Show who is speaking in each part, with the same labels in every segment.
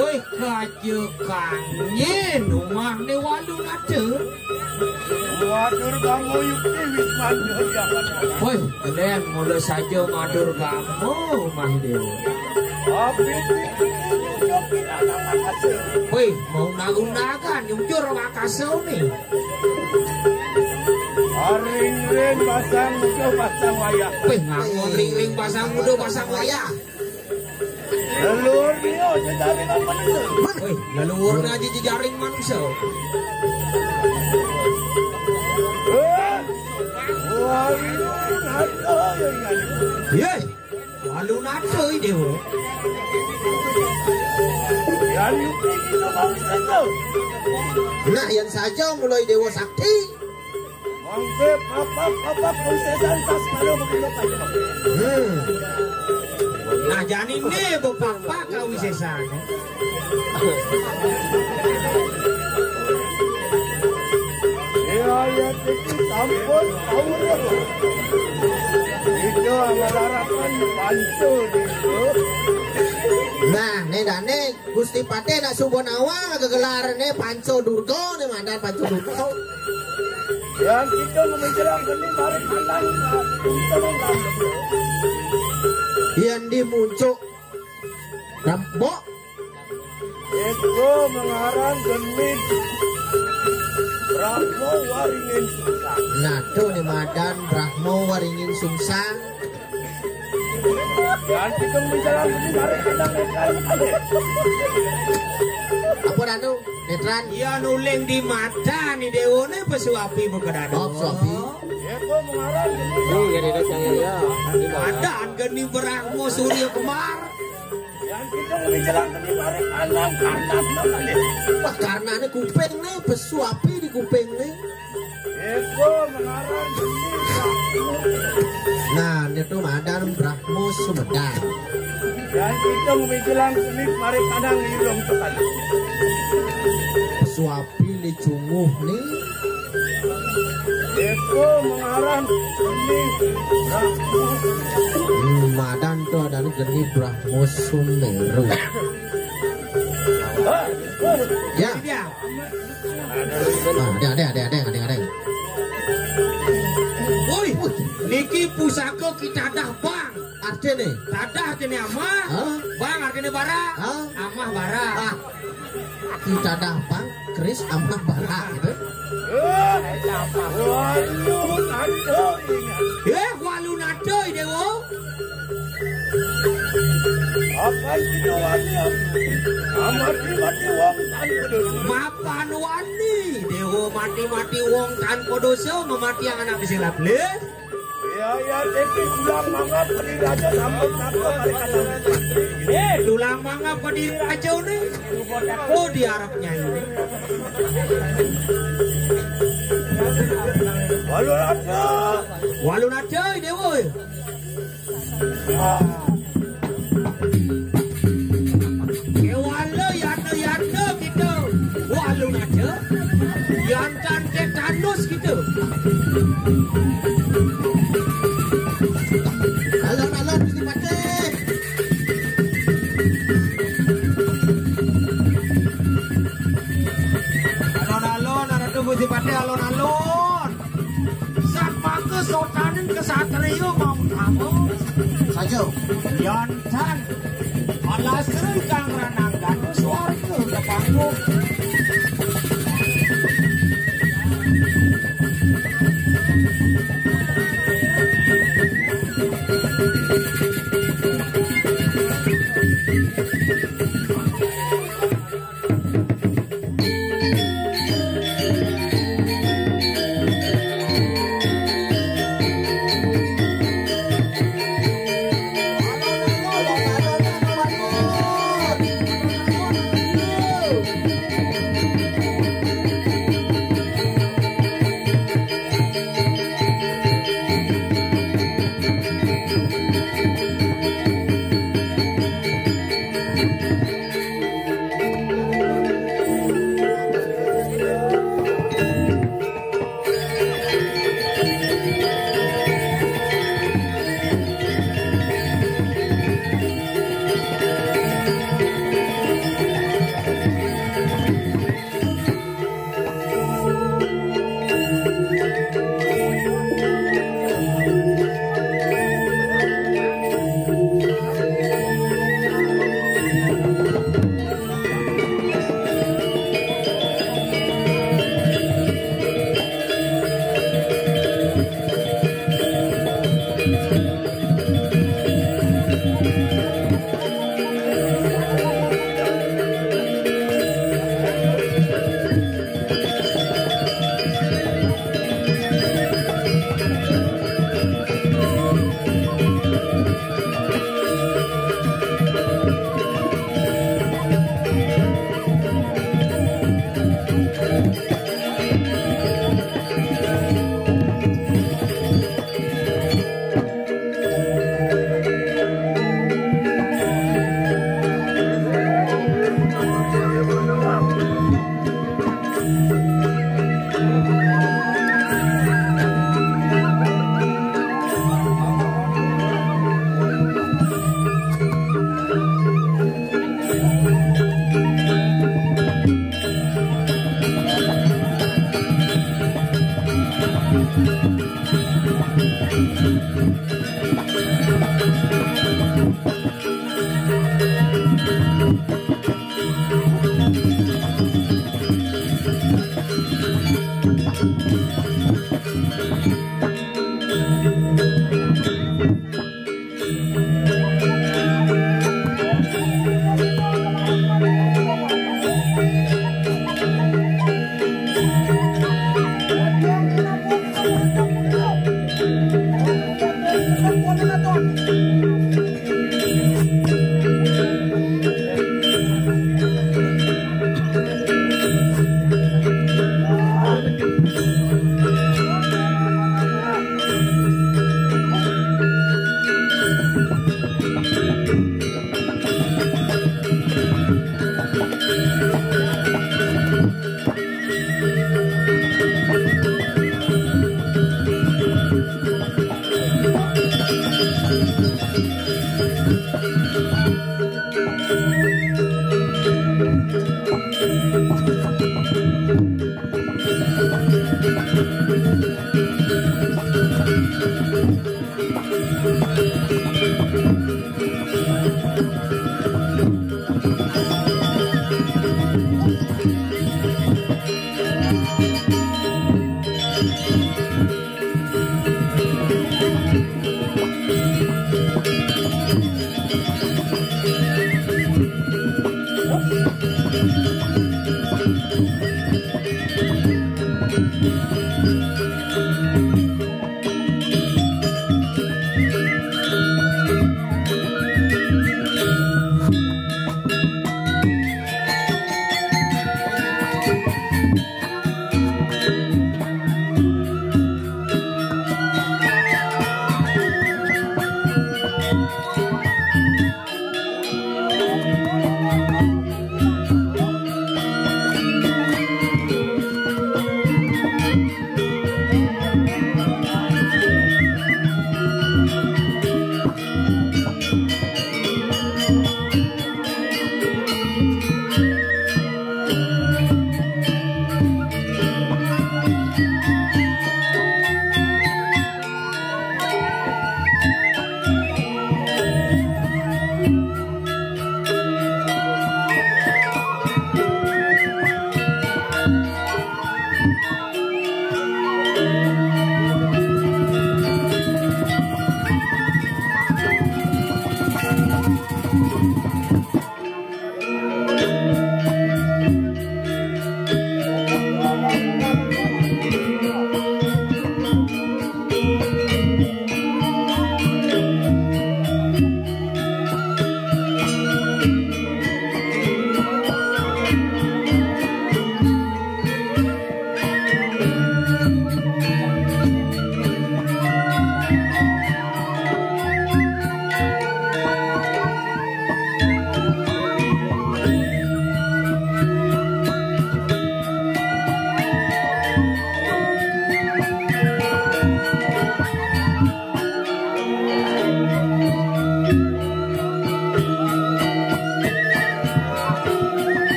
Speaker 1: Woi kaje kangen rumah ne walun ada.
Speaker 2: Wadur kamu yukti wisman dia.
Speaker 1: Woi, kalian mulai saja ngadur kamu mah dewa. Woi, mau nagun-nagan nyuncur makasau nih.
Speaker 2: Ring-ring pasang muda pasang wayah.
Speaker 1: Woi, ngangon ring-ring pasang muda pasang wayah.
Speaker 2: Leluhur dia jejaring manusia.
Speaker 1: Woi, leluhur aja jejaring manusia. Ye, walun ada dewa.
Speaker 3: Nah, yang saja mulai dewa sakti.
Speaker 2: Mangkep apa konsesan sasmaro begitu saja.
Speaker 1: Nah, jani ne bapak kau wisesan.
Speaker 2: Ya itu sampun awur. Itu ngararapan bantu itu.
Speaker 3: Nah, dane Gusti Pate nak Subonawa gegelarne Panco Durga ne mandan Panco Durga.
Speaker 2: Yang kita menjelang geni bareng alang
Speaker 3: Yang dimuncul Rampok
Speaker 2: Eko mengarang geni Brahmo waringin sungsang.
Speaker 3: Nado ne madan Brahmo waringin sungsang.
Speaker 2: Yang kita menjelang geni bareng alang
Speaker 3: Apa anu Netran?
Speaker 1: Ya nuling di mata nih dewa ne pesuapi bekedado.
Speaker 3: Oh, suapi.
Speaker 2: Eko mengarang geni
Speaker 1: Madan geni Brahmo Surya Kemar.
Speaker 2: yang kita menjelang geni bareng alang kanan kali.
Speaker 3: Wah, karena ini kuping nih pesuapi di kuping nih.
Speaker 2: Eko mengarang geni Brahmo.
Speaker 3: Nah, itu madan Brahmo Sumedang.
Speaker 2: Yang kita menjelang geni bareng kadang irung sekali.
Speaker 3: Pesuapi di cunguh nih.
Speaker 2: Eko mengarang geni Brahmo.
Speaker 3: Madan tuh ada geni Brahmo Sumeru. Ya.
Speaker 1: Dia.
Speaker 3: Ada.
Speaker 1: Woi, niki pusaka kita dah bang.
Speaker 3: Artinya nih.
Speaker 1: Tadah artinya amah.
Speaker 3: Hah?
Speaker 1: Bang artinya bara.
Speaker 3: Hah?
Speaker 1: Amah bara.
Speaker 3: Ah, kita dampang keris amah bara gitu.
Speaker 1: Walun ada dewa.
Speaker 2: Apa itu wanya? Mati-mati wong tanpa dosa.
Speaker 1: Mapan wani dewa mati-mati wong tanpa dosa memati yang anak disilap le.
Speaker 2: Ya, jadi tulang mangap di raja sambut mereka
Speaker 1: Tulang mangap ke diri raja ini. Oh di Arabnya ini. Walun ada dewa. Yanda gitu. Walun ada. Yantan tetanus gitu.
Speaker 3: Alon Gusti Pate.
Speaker 1: Alon-alon ada Gusti Pate alon-alon. Sama kesotanin kesatria mau kamu.
Speaker 3: Saja.
Speaker 1: Yantan. Alasri kang rananggan swarga ke panggung.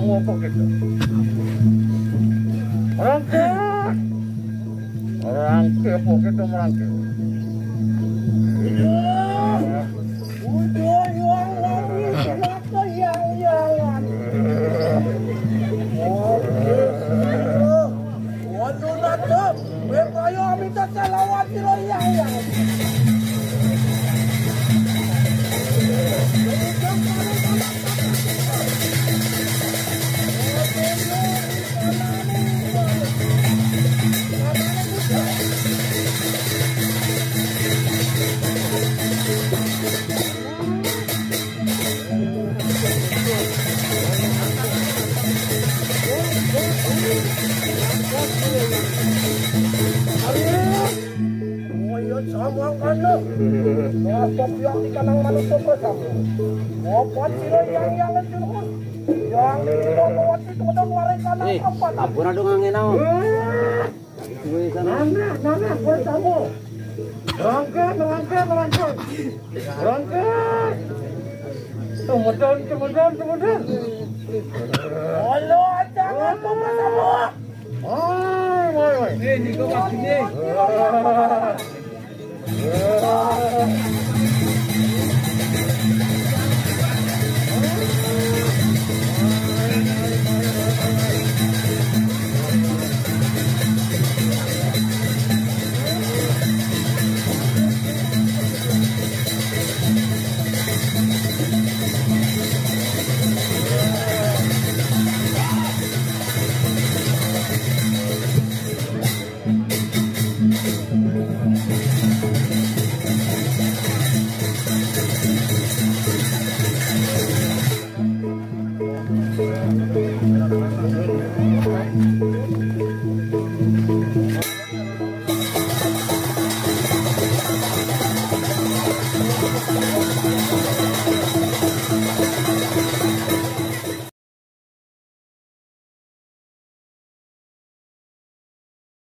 Speaker 2: ngomong gitu. Orang kepo gitu merangkik. Udah yang lagi kenapa yang waduh natap, ayo minta salawat lo yang. Sama kan lo, ngapok yang di kanang manusia bersama. Ngapok sila yang ngejurus, Yang ini mau tudong mereka apa?
Speaker 4: Ampun dong angin aku.
Speaker 2: Nana, buat kamu. Rangkai. Kemudian. Allah, jangan buka kamu. Ini kau maksudnya.